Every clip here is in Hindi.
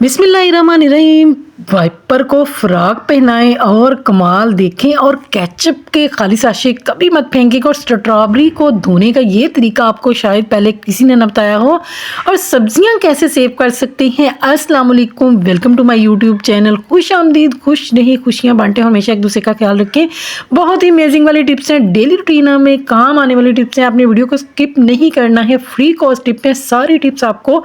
बिस्मिल्लाहिर्रहमानिर्रहीम। वाइपर को फ्रॉक पहनाएं और कमाल देखें। और केचप के खाली साशे कभी मत फेंकें। और स्ट्रॉबेरी को धोने का ये तरीका आपको शायद पहले किसी ने न बताया हो। और सब्जियां कैसे सेव कर सकते हैं। अस्सलाम वालेकुम, welcome to my YouTube channel. खुश आमदीद, खुश रहिए, खुशियां बांटें, हमेशा एक दूसरे का ख्याल रखें। बहुत ही अमेजिंग वाली टिप्स हैं, डेली रूटीन में काम आने वाली टिप्स हैं। आपने वीडियो को स्किप नहीं करना है। फ्री कॉस्ट टिप है, सारी टिप्स आपको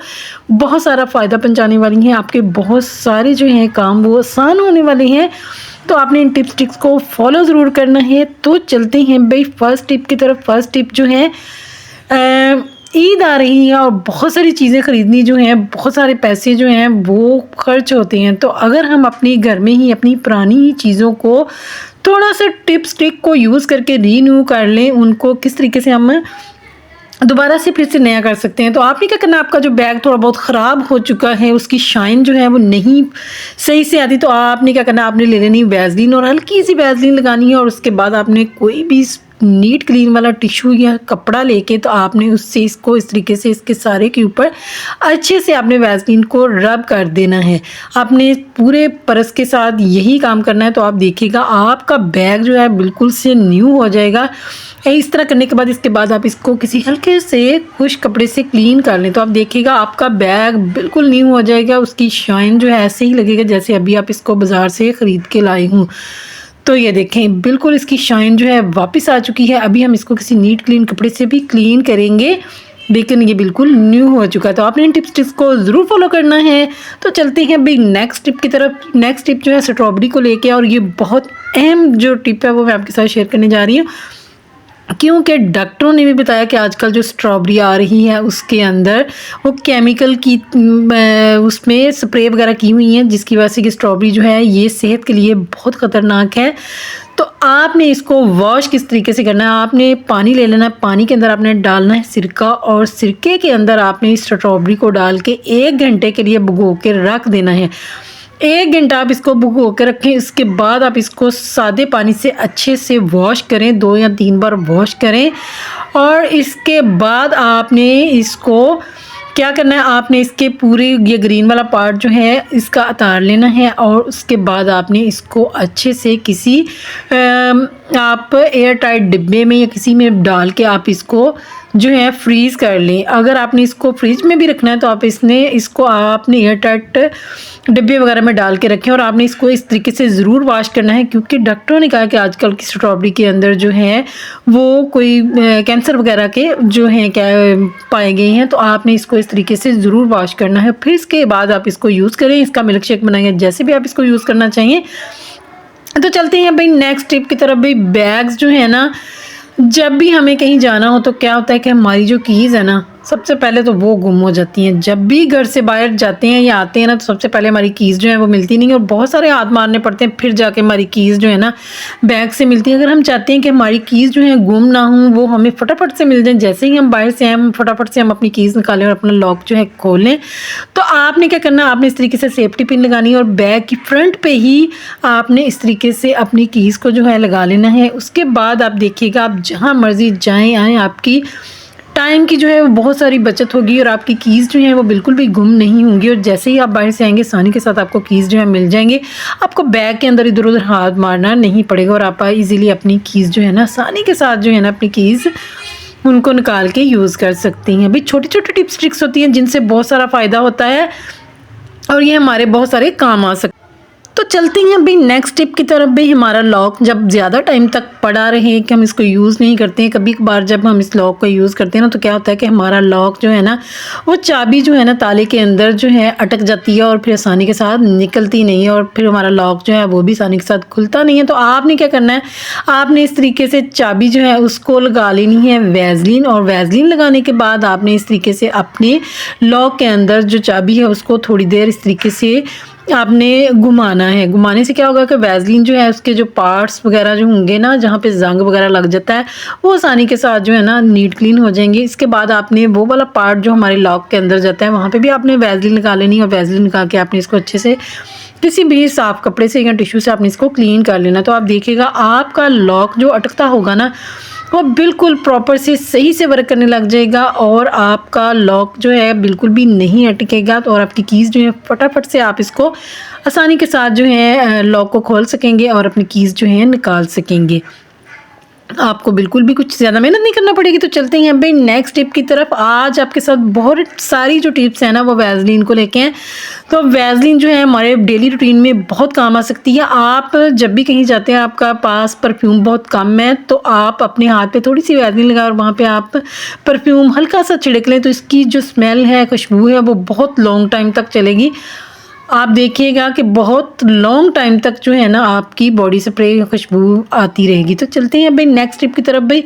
बहुत सारा फ़ायदा पहुंचाने वाली हैं। आपके बहुत सारे जो हैं काम वो आसान होने वाले हैं। तो आपने इन टिप्स ट्रिक्स को फॉलो ज़रूर करना है। तो चलते हैं भाई फर्स्ट टिप की तरफ। फर्स्ट टिप जो है, ईद आ रही है और बहुत सारी चीज़ें ख़रीदनी जो हैं, बहुत सारे पैसे जो हैं वो खर्च होते हैं। तो अगर हम अपने घर में ही अपनी पुरानी ही चीज़ों को थोड़ा सा टिप्स ट्रिक को यूज़ करके रीन्यू कर लें, उनको किस तरीके से हम दोबारा से फिर से नया कर सकते हैं। तो आपने क्या करना, आपका जो बैग थोड़ा बहुत ख़राब हो चुका है, उसकी शाइन जो है वो नहीं सही से आती, तो आपने क्या करना, आपने ले लेनी वैसलीन और हल्की सी वैसलीन लगानी है। और उसके बाद आपने कोई भी नीट क्लीन वाला टिश्यू या कपड़ा लेके, तो आपने उससे इसको इस तरीके से इसके सारे के ऊपर अच्छे से आपने वैसलीन को रब कर देना है। आपने पूरे परस के साथ यही काम करना है। तो आप देखिएगा आपका बैग जो है बिल्कुल से न्यू हो जाएगा। इस तरह करने के बाद इसके बाद आप इसको किसी हल्के से खुश्क कपड़े से क्लीन कर लें। तो आप देखिएगा आपका बैग बिल्कुल न्यू हो जाएगा। उसकी शाइन जो है ऐसे ही लगेगा जैसे अभी आप इसको बाज़ार से ख़रीद के लाए हूँ। तो ये देखें बिल्कुल इसकी शाइन जो है वापस आ चुकी है। अभी हम इसको किसी नीट क्लीन कपड़े से भी क्लीन करेंगे, लेकिन ये बिल्कुल न्यू हो चुका है। तो आपने इन टिप्स को ज़रूर फॉलो करना है। तो चलते हैं भाई नेक्स्ट टिप की तरफ। नेक्स्ट टिप जो है स्ट्रॉबेरी को लेके, और ये बहुत अहम जो टिप है वो मैं आपके साथ शेयर करने जा रही हूँ, क्योंकि डॉक्टरों ने भी बताया कि आजकल जो स्ट्रॉबेरी आ रही है उसके अंदर वो केमिकल की उसमें स्प्रे वगैरह की हुई है, जिसकी वजह से कि स्ट्रॉबेरी जो है ये सेहत के लिए बहुत ख़तरनाक है। तो आपने इसको वॉश किस तरीके से करना है, आपने पानी ले लेना है, पानी के अंदर आपने डालना है सिरका, और सिरके के अंदर आपने इस स्ट्रॉबेरी को डाल के 1 घंटे के लिए भिगो के रख देना है। 1 घंटा आप इसको भिगो के रखें। इसके बाद आप इसको सादे पानी से अच्छे से वॉश करें, 2 या 3 बार वॉश करें। और इसके बाद आपने इसको क्या करना है, आपने इसके पूरे ये ग्रीन वाला पार्ट जो है इसका उतार लेना है। और उसके बाद आपने इसको अच्छे से किसी आप एयर टाइट डिब्बे में या किसी में डाल के आप इसको जो है फ्रीज़ कर लें। अगर आपने इसको फ्रिज में भी रखना है तो आप इसको आपने एयर टाइट डिब्बे वगैरह में डाल के रखें। और आपने इसको इस तरीके से ज़रूर वॉश करना है, क्योंकि डॉक्टरों ने कहा कि आजकल की स्ट्रॉबेरी के अंदर जो है वो कोई कैंसर वगैरह के जो हैं क्या पाए गए हैं। तो आपने इसको इस तरीके से ज़रूर वॉश करना है। फिर इसके बाद आप इसको यूज़ करें, इसका मिल्क शेक बनाएंगे, जैसे भी आप इसको यूज़ करना चाहिए। तो चलते हैं भाई नेक्स्ट टिप की तरफ। भाई बैग्स जो है ना, जब भी हमें कहीं जाना हो तो क्या होता है कि हमारी जो कीज़ है ना, सबसे पहले तो वो गुम हो जाती हैं। जब भी घर से बाहर जाते हैं या आते हैं ना, तो सबसे पहले हमारी कीज़ जो है वो मिलती नहीं, और बहुत सारे हाथ मारने पड़ते हैं, फिर जाके हमारी कीज़ जो है ना बैग से मिलती है। अगर हम चाहते हैं कि हमारी कीज़ जो है गुम ना हो, वो हमें फटाफट से मिल जाए, जैसे ही हम बाहर से आए हम फटाफट से हम अपनी कीज़ निकालें और अपना लॉक जो है खोलें। तो आपने क्या करना, आपने इस तरीके से सेफ्टी पिन लगानी है, और बैग की फ्रंट पे ही आपने इस तरीके से अपनी कीज़ को जो है लगा लेना है। उसके बाद आप देखिएगा आप जहाँ मर्जी जाएँ आएँ, आपकी टाइम की जो है वो बहुत सारी बचत होगी, और आपकी कीज़ जो है वो बिल्कुल भी गुम नहीं होंगी। और जैसे ही आप बाहर से आएंगे आसानी के साथ आपको कीज़ जो है मिल जाएंगे। आपको बैग के अंदर इधर उधर हाथ मारना नहीं पड़ेगा, और आप इजीली अपनी कीज़ जो है ना आसानी के साथ जो है ना अपनी कीज़ उनको निकाल के यूज़ कर सकती हैं। भाई छोटी छोटी टिप्स ट्रिक्स होती हैं जिनसे बहुत सारा फ़ायदा होता है, और ये हमारे बहुत सारे काम आ सकते हैं। तो चलते हैं भाई नेक्स्ट टिप की तरफ। भाई हमारा लॉक जब ज़्यादा टाइम तक पड़ा रहे कि हम इसको यूज़ नहीं करते हैं, कभी कभार जब हम इस लॉक को यूज़ करते हैं ना, तो क्या होता है कि हमारा लॉक जो है ना वो चाबी जो है ना ताले के अंदर जो है अटक जाती है, और फिर आसानी के साथ निकलती नहीं है, और फिर हमारा लॉक जो है वो भी आसानी के साथ खुलता नहीं है। तो आपने क्या करना है, आपने इस तरीके से चाबी जो है उसको लगा लेनी है वैसलीन, और वैसलीन लगाने के बाद आपने इस तरीके से अपने लॉक के अंदर जो चाबी है उसको थोड़ी देर इस तरीके से आपने घुमाना है। घुमाने से क्या होगा कि वैसलीन जो है उसके जो पार्ट्स वगैरह जो होंगे ना, जहाँ पे जंग वगैरह लग जाता है, वो आसानी के साथ जो है ना नीट क्लीन हो जाएंगे। इसके बाद आपने वो वाला पार्ट जो हमारे लॉक के अंदर जाता है वहाँ पे भी आपने वैसलीन लगा लेनी, और वैसलीन लगा के आपने इसको अच्छे से किसी भी साफ़ कपड़े से या टिश्यू से आपने इसको क्लीन कर लेना। तो आप देखिएगा आपका लॉक जो अटकता होगा ना वो बिल्कुल प्रॉपर से सही से वर्क करने लग जाएगा और आपका लॉक जो है बिल्कुल भी नहीं अटकेगा। तो और आपकी कीज़ जो है फटाफट से आप इसको आसानी के साथ जो है लॉक को खोल सकेंगे और अपनी कीज़ जो है निकाल सकेंगे। आपको बिल्कुल भी कुछ ज़्यादा मेहनत नहीं करना पड़ेगी। तो चलते हैं भाई नेक्स्ट टिप की तरफ। आज आपके साथ बहुत सारी जो टिप्स हैं ना वो वैसलीन को लेके हैं। तो वैसलीन जो है हमारे डेली रूटीन में बहुत काम आ सकती है। आप जब भी कहीं जाते हैं, आपका पास परफ्यूम बहुत कम है, तो आप अपने हाथ पे थोड़ी सी वैसलीन लगाएं और वहाँ पे आप परफ्यूम हल्का सा छिड़क लें। तो इसकी जो स्मेल है, खुशबू है, वो बहुत लॉन्ग टाइम तक चलेगी। आप देखिएगा कि बहुत लॉन्ग टाइम तक जो है ना आपकी बॉडी स्प्रे खुशबू आती रहेगी। तो चलते हैं भाई नेक्स्ट टिप की तरफ। भाई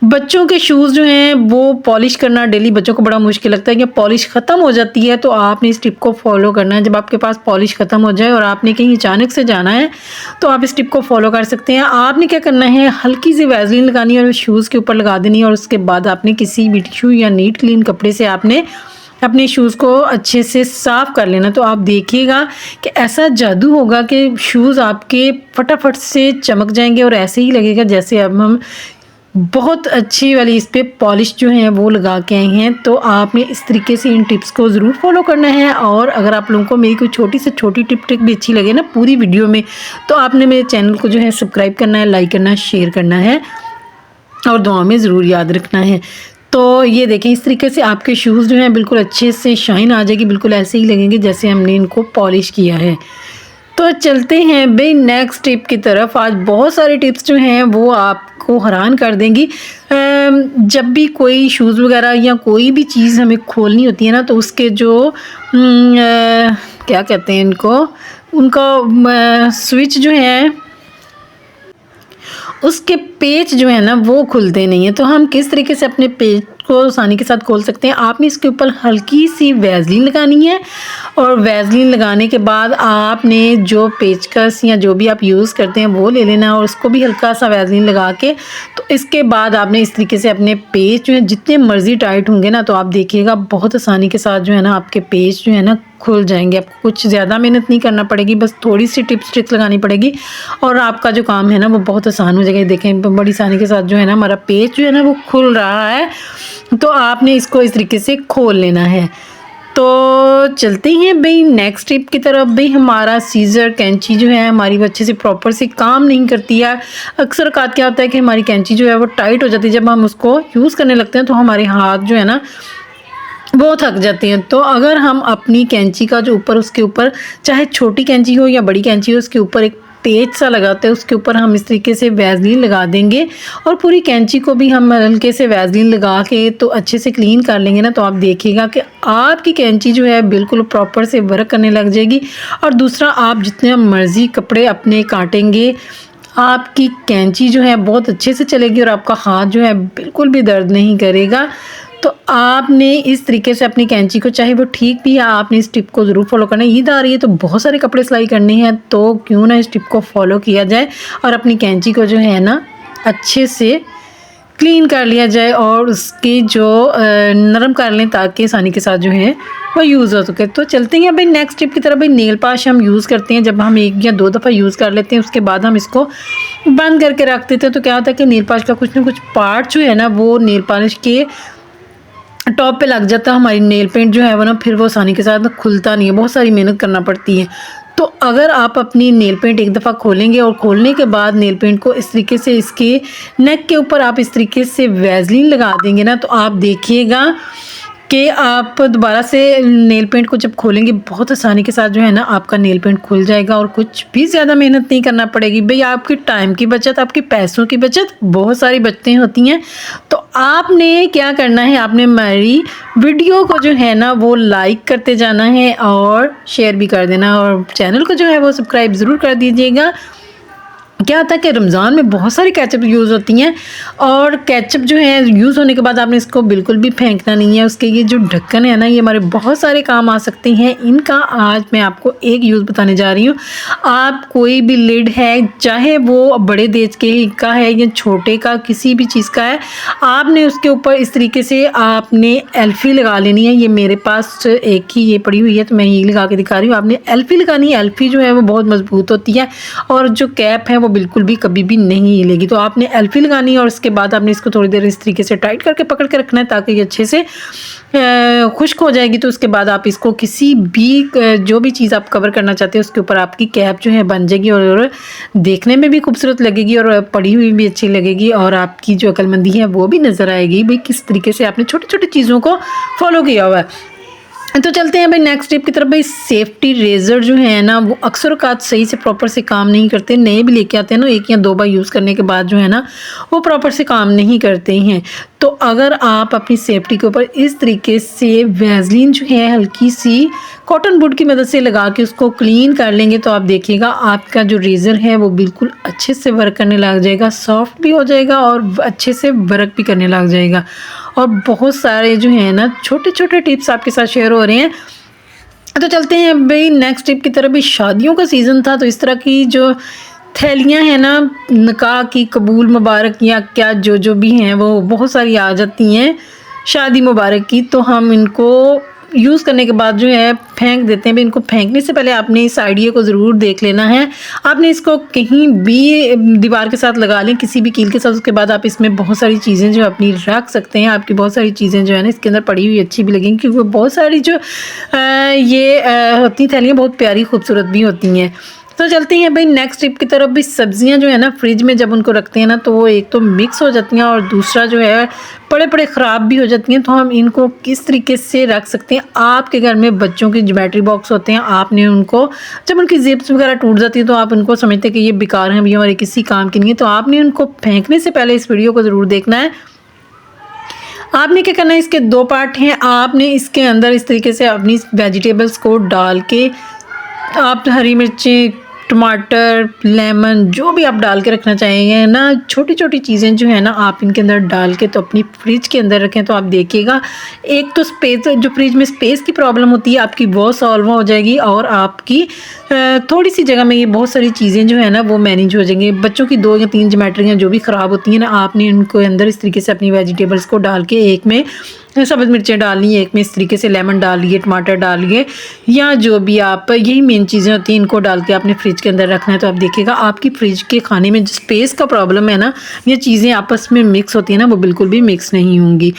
बच्चों के शूज़ जो हैं वो पॉलिश करना डेली बच्चों को बड़ा मुश्किल लगता है कि पॉलिश ख़त्म हो जाती है। तो आपने इस टिप को फॉलो करना है। जब आपके पास पॉलिश ख़त्म हो जाए और आपने कहीं अचानक से जाना है तो आप इस टिप को फॉलो कर सकते हैं। आपने क्या करना है, हल्की सी वैसलीन लगानी है और शूज़ के ऊपर लगा देनी है और उसके बाद आपने किसी भी टिश्यू या नीट क्लीन कपड़े से आपने अपने शूज़ को अच्छे से साफ़ कर लेना। तो आप देखिएगा कि ऐसा जादू होगा कि शूज़ आपके फटाफट से चमक जाएंगे और ऐसे ही लगेगा जैसे अब हम बहुत अच्छी वाली इस पर पॉलिश जो है वो लगा के आए हैं। तो आपने इस तरीके से इन टिप्स को ज़रूर फॉलो करना है। और अगर आप लोगों को मेरी कोई छोटी से छोटी टिप ट्रिक भी अच्छी लगे ना पूरी वीडियो में, तो आपने मेरे चैनल को जो है सब्सक्राइब करना है, लाइक करना है, शेयर करना है और दुआ में ज़रूर याद रखना है। तो ये देखें, इस तरीके से आपके शूज़ जो हैं बिल्कुल अच्छे से शाइन आ जाएगी, बिल्कुल ऐसे ही लगेंगे जैसे हमने इनको पॉलिश किया है। तो चलते हैं भाई नेक्स्ट टिप की तरफ। आज बहुत सारे टिप्स जो हैं वो आपको हैरान कर देंगी। जब भी कोई शूज़ वगैरह या कोई भी चीज़ हमें खोलनी होती है ना, तो उसके जो क्या कहते हैं इनको, उनका स्विच जो है, उसके पेच जो है ना वो खुलते नहीं है। तो हम किस तरीके से अपने पेच को आसानी के साथ खोल सकते हैं। आपने इसके ऊपर हल्की सी वैसलीन लगानी है और वैसलीन लगाने के बाद आपने जो पेचकस या जो भी आप यूज़ करते हैं वो ले लेना है और उसको भी हल्का सा वैसलीन लगा के, तो इसके बाद आपने इस तरीके से अपने पेच जो है जितने मर्जी टाइट होंगे ना, तो आप देखिएगा बहुत आसानी के साथ जो है ना आपके पेच जो है ना खुल जाएंगे। आपको कुछ ज़्यादा मेहनत नहीं करना पड़ेगी, बस थोड़ी सी टिप्स ट्रिक्स लगानी पड़ेगी और आपका जो काम है ना वो बहुत आसान हो जाएगा। देखें बड़ी आसानी के साथ जो है ना हमारा पेच जो है ना वो खुल रहा है। तो आपने इसको इस तरीके से खोल लेना है। तो चलते हैं भाई नेक्स्ट टिप की तरफ। भाई हमारा सीज़र कैंची जो है हमारी वो अच्छे से प्रॉपर से काम नहीं करती है। अक्सर औक़ात क्या होता है कि हमारी कैंची जो है वो टाइट हो जाती है। जब हम उसको यूज़ करने लगते हैं तो हमारे हाथ जो है ना वो थक जाते हैं। तो अगर हम अपनी कैंची का जो ऊपर, उसके ऊपर चाहे छोटी कैंची हो या बड़ी कैंची हो, उसके ऊपर एक पेच सा लगाते हैं, उसके ऊपर हम इस तरीके से वैसलीन लगा देंगे और पूरी कैंची को भी हम हल्के से वैसलीन लगा के तो अच्छे से क्लीन कर लेंगे ना, तो आप देखिएगा कि आपकी कैंची जो है बिल्कुल प्रॉपर से वर्क करने लग जाएगी। और दूसरा, आप जितने मर्ज़ी कपड़े अपने काटेंगे, आपकी कैंची जो है बहुत अच्छे से चलेगी और आपका हाथ जो है बिल्कुल भी दर्द नहीं करेगा। तो आपने इस तरीके से अपनी कैंची को, चाहे वो ठीक भी है, आपने इस टिप को ज़रूर फॉलो करना है। ईद आ रही है तो बहुत सारे कपड़े सिलाई करने हैं, तो क्यों ना इस टिप को फॉलो किया जाए और अपनी कैंची को जो है ना अच्छे से क्लीन कर लिया जाए और उसकी जो नरम कर लें ताकि आसानी के साथ जो है वो यूज़ हो सके। तो चलते हैं भाई नेक्स्ट टिप की तरफ। भाई नेल पॉलिश हम यूज़ करते हैं, जब हम 1 या 2 दफ़ा यूज़ कर लेते हैं उसके बाद हम इसको बंद करके रख देते हैं। तो क्या होता है कि नेल पॉलिश का कुछ ना कुछ पार्ट जो है ना वो नेल पॉलिश के टॉप पे लग जाता है। हमारी नेल पेंट जो है वो ना फिर वो आसानी के साथ खुलता नहीं है, बहुत सारी मेहनत करना पड़ती है। तो अगर आप अपनी नेल पेंट एक दफ़ा खोलेंगे और खोलने के बाद नेल पेंट को इस तरीके से इसके नेक के ऊपर आप इस तरीके से वैसलीन लगा देंगे ना, तो आप देखिएगा कि आप दोबारा से नेल पेंट को जब खोलेंगे बहुत आसानी के साथ जो है ना आपका नेल पेंट खुल जाएगा और कुछ भी ज़्यादा मेहनत नहीं करना पड़ेगी। भाई आपकी टाइम की बचत, आपके पैसों की बचत बहुत सारी बचतें होती हैं। तो आपने क्या करना है, आपने हमारी वीडियो को जो है ना वो लाइक करते जाना है और शेयर भी कर देना और चैनल को जो है वो सब्सक्राइब ज़रूर कर दीजिएगा। क्या होता है कि रमज़ान में बहुत सारी केचप यूज़ होती हैं और केचप जो है यूज़ होने के बाद आपने इसको बिल्कुल भी फेंकना नहीं है। उसके ये जो ढक्कन है ना, ये हमारे बहुत सारे काम आ सकते हैं। इनका आज मैं आपको एक यूज़ बताने जा रही हूँ। आप कोई भी लिड है, चाहे वो बड़े देश के का है या छोटे का, किसी भी चीज़ का है, आपने उसके ऊपर इस तरीके से आपने एल्फी लगा लेनी है। ये मेरे पास एक ही ये पड़ी हुई है तो मैं यही लगा के दिखा रही हूँ। आपने एल्फी लगानी है। एल्फी जो है वो बहुत मजबूत होती है और जो कैप है वो वो बिल्कुल भी कभी भी नहीं हिलेगी। तो आपने एल्फी लगानी है और उसके बाद आपने इसको थोड़ी देर इस तरीके से टाइट करके पकड़ के रखना है ताकि ये अच्छे से खुश्क हो जाएगी। तो उसके बाद आप इसको किसी भी जो भी चीज़ आप कवर करना चाहते हैं उसके ऊपर आपकी कैप जो है बन जाएगी और देखने में भी खूबसूरत लगेगी और पड़ी हुई भी अच्छी लगेगी और आपकी जो अक्लमंदी है वो भी नज़र आएगी भाई किस तरीके से आपने छोटी छोटी चीज़ों को फॉलो किया हुआ है। तो चलते हैं भाई नेक्स्ट टिप की तरफ। भाई सेफ्टी रेज़र जो है ना वो अक्सर औक़ात सही से प्रॉपर से काम नहीं करते, नए भी लेके आते हैं ना, 1 या 2 बार यूज़ करने के बाद जो है ना वो प्रॉपर से काम नहीं करते हैं। तो अगर आप अपनी सेफ्टी के ऊपर इस तरीके से वैसलीन जो है हल्की सी कॉटन बुड की मदद से लगा के उसको क्लीन कर लेंगे तो आप देखिएगा आपका जो रेज़र है वो बिल्कुल अच्छे से वर्क करने लग जाएगा, सॉफ्ट भी हो जाएगा और अच्छे से वर्क भी करने लग जाएगा। और बहुत सारे जो है ना छोटे छोटे टिप्स आपके साथ शेयर हो रहे हैं। तो चलते हैं भाई नेक्स्ट टिप की तरफ। भी शादियों का सीज़न था तो इस तरह की जो थैलियाँ हैं ना निकाह की, कबूल मुबारक या क्या जो भी हैं वो बहुत सारी आ जाती हैं शादी मुबारक की। तो हम इनको यूज़ करने के बाद जो है फेंक देते हैं। भाई इनको फेंकने से पहले आपने इस आइडिया को ज़रूर देख लेना है। आपने इसको कहीं भी दीवार के साथ लगा लें, किसी भी कील के साथ, उसके बाद आप इसमें बहुत सारी चीज़ें जो अपनी रख सकते हैं। आपकी बहुत सारी चीज़ें जो है ना इसके अंदर पड़ी हुई अच्छी भी लगेंगी क्योंकि बहुत सारी जो होती थैलियाँ बहुत प्यारी खूबसूरत भी होती हैं। तो चलते हैं भाई नेक्स्ट टिप की तरफ। भी सब्जियां जो है ना फ्रिज में जब उनको रखते हैं ना तो वो एक तो मिक्स हो जाती हैं और दूसरा जो है बड़े ख़राब भी हो जाती हैं। तो हम इनको किस तरीके से रख सकते हैं। आपके घर में बच्चों के ज्योमेट्री बॉक्स होते हैं, आपने उनको जब उनकी जिप्स वगैरह टूट जाती है तो आप उनको समझते हैं कि ये बेकार हैं, ये हमारे किसी काम की नहीं है। तो आपने उनको फेंकने से पहले इस वीडियो को ज़रूर देखना है। आपने क्या करना है, इसके 2 पार्ट हैं। आपने इसके अंदर इस तरीके से अपनी वेजिटेबल्स को डाल के आप हरी मिर्ची, टमाटर, लेमन जो भी आप डाल के रखना चाहेंगे ना, छोटी छोटी चीज़ें जो है ना आप इनके अंदर डाल के तो अपनी फ्रिज के अंदर रखें। तो आप देखिएगा एक तो स्पेस, जो फ्रिज में स्पेस की प्रॉब्लम होती है आपकी वो सॉल्व हो जाएगी और आपकी थोड़ी सी जगह में ये बहुत सारी चीज़ें जो है ना वो मैनेज हो जाएंगी। बच्चों की 2 या 3 ज्योमेट्रियाँ जो भी ख़राब होती हैं ना, आपने उनको अंदर इस तरीके से अपनी वेजिटेबल्स को डाल के एक में सब्ज़ मिर्चें डाल ली, एक में इस तरीके से लेमन डाल लिए, टमाटर डाल लिए या जो भी आप, यही मेन चीज़ें होती हैं, इनको डाल के आपने फ्रिज के अंदर रखना है। तो आप देखिएगा आपकी फ्रिज के खाने में जो स्पेस का प्रॉब्लम है ना, ये चीज़ें आपस में मिक्स होती हैं ना वो बिल्कुल भी मिक्स नहीं होंगी।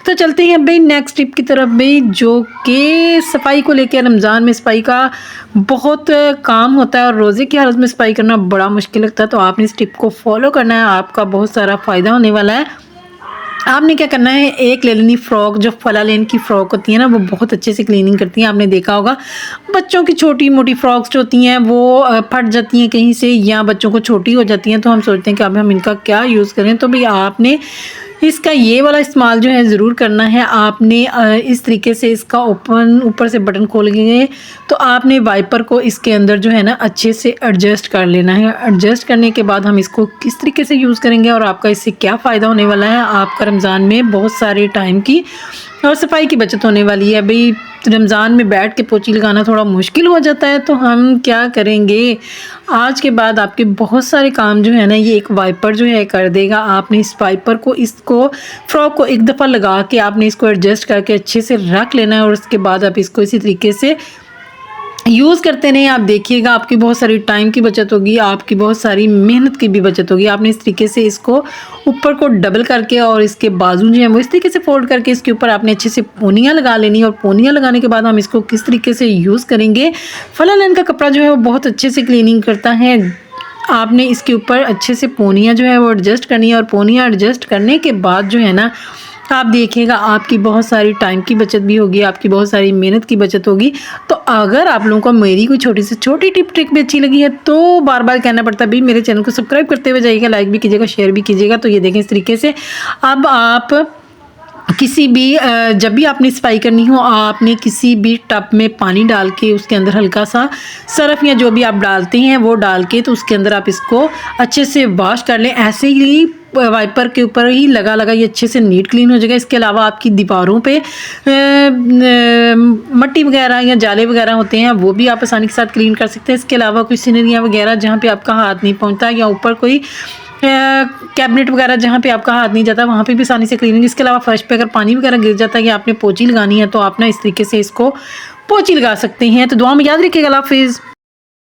तो चलते हैं भाई नेक्स्ट टिप की तरफ भाई, जो कि सफाई को लेकर। रमज़ान में सफाई का बहुत काम होता है और रोज़े की हालत में सफाई करना बड़ा मुश्किल लगता है। तो आपने इस टिप को फॉलो करना है, आपका बहुत सारा फ़ायदा होने वाला है। आपने क्या करना है, एक ले लेनी फ्रॉक, जो फलालेन की फ़्रॉक होती है ना वो बहुत अच्छे से क्लीनिंग करती हैं। आपने देखा होगा बच्चों की छोटी मोटी फ्रॉक्स जो होती हैं वो फट जाती हैं कहीं से या बच्चों को छोटी हो जाती हैं। तो हम सोचते हैं कि अब हम इनका क्या यूज़ करें। तो भाई आपने इसका ये वाला इस्तेमाल जो है ज़रूर करना है। आपने इस तरीके से इसका ऊपर से बटन खोल के तो आपने वाइपर को इसके अंदर जो है ना अच्छे से एडजस्ट कर लेना है। एडजस्ट करने के बाद हम इसको किस तरीके से यूज़ करेंगे और आपका इससे क्या फ़ायदा होने वाला है। आपका रमज़ान में बहुत सारे टाइम की और सफाई की बचत होने वाली है। भाई रमज़ान में बैठ के पोछी लगाना थोड़ा मुश्किल हो जाता है, तो हम क्या करेंगे, आज के बाद आपके बहुत सारे काम जो है ना ये एक वाइपर जो है कर देगा। आपने इस वाइपर को, इसको फ्रॉक को एक दफ़ा लगा के आपने इसको एडजस्ट करके अच्छे से रख लेना है और उसके बाद आप इसको इसी तरीके से यूज़ करते रहें। आप देखिएगा आपकी बहुत सारी टाइम की बचत होगी, आपकी बहुत सारी मेहनत की भी बचत होगी। आपने इस तरीके से इसको ऊपर को डबल करके और इसके बाजू जो है वो इस तरीके से फोल्ड करके इसके ऊपर आपने अच्छे से पोनियाँ लगा लेनी। और पोनियाँ लगाने के बाद हम इसको किस तरीके से यूज़ करेंगे, फलालेन का कपड़ा जो है वो बहुत अच्छे से क्लीनिंग करता है। आपने इसके ऊपर अच्छे से पोनियाँ जो है वो एडजस्ट करनी है और पोनियाँ एडजस्ट करने के बाद जो है ना आप देखिएगा आपकी बहुत सारी टाइम की बचत भी होगी, आपकी बहुत सारी मेहनत की बचत होगी। तो अगर आप लोगों को मेरी कोई छोटी से छोटी टिप ट्रिक भी अच्छी लगी है तो बार बार कहना पड़ता है भाई मेरे चैनल को सब्सक्राइब करते हुए जाइएगा, लाइक भी कीजिएगा, शेयर भी कीजिएगा। तो ये देखें इस तरीके से अब आप किसी भी जब भी आपने सफाई करनी हो, आपने किसी भी टब में पानी डाल के उसके अंदर हल्का सा सर्फ या जो भी आप डालते हैं वो डाल के तो उसके अंदर आप इसको अच्छे से वॉश कर लें। ऐसे ही वाइपर के ऊपर ही लगा ये अच्छे से नीट क्लीन हो जाएगा। इसके अलावा आपकी दीवारों पे मट्टी वगैरह या जाले वगैरह होते हैं वो भी आप आसानी के साथ क्लीन कर सकते हैं। इसके अलावा कोई सीनरियाँ वगैरह जहाँ पे आपका हाथ नहीं पहुँचता या ऊपर कोई कैबिनेट वगैरह जहाँ पे आपका हाथ नहीं जाता वहाँ पे भी आसानी से क्लीनिंग। इसके अलावा फर्श पे अगर पानी वगैरह गिर जाता है या आपने पोछी लगानी है तो आप ना इस तरीके से इसको पोछी लगा सकते हैं। तो दुआ में याद रखिएगा। अल्लाह हाफिज़।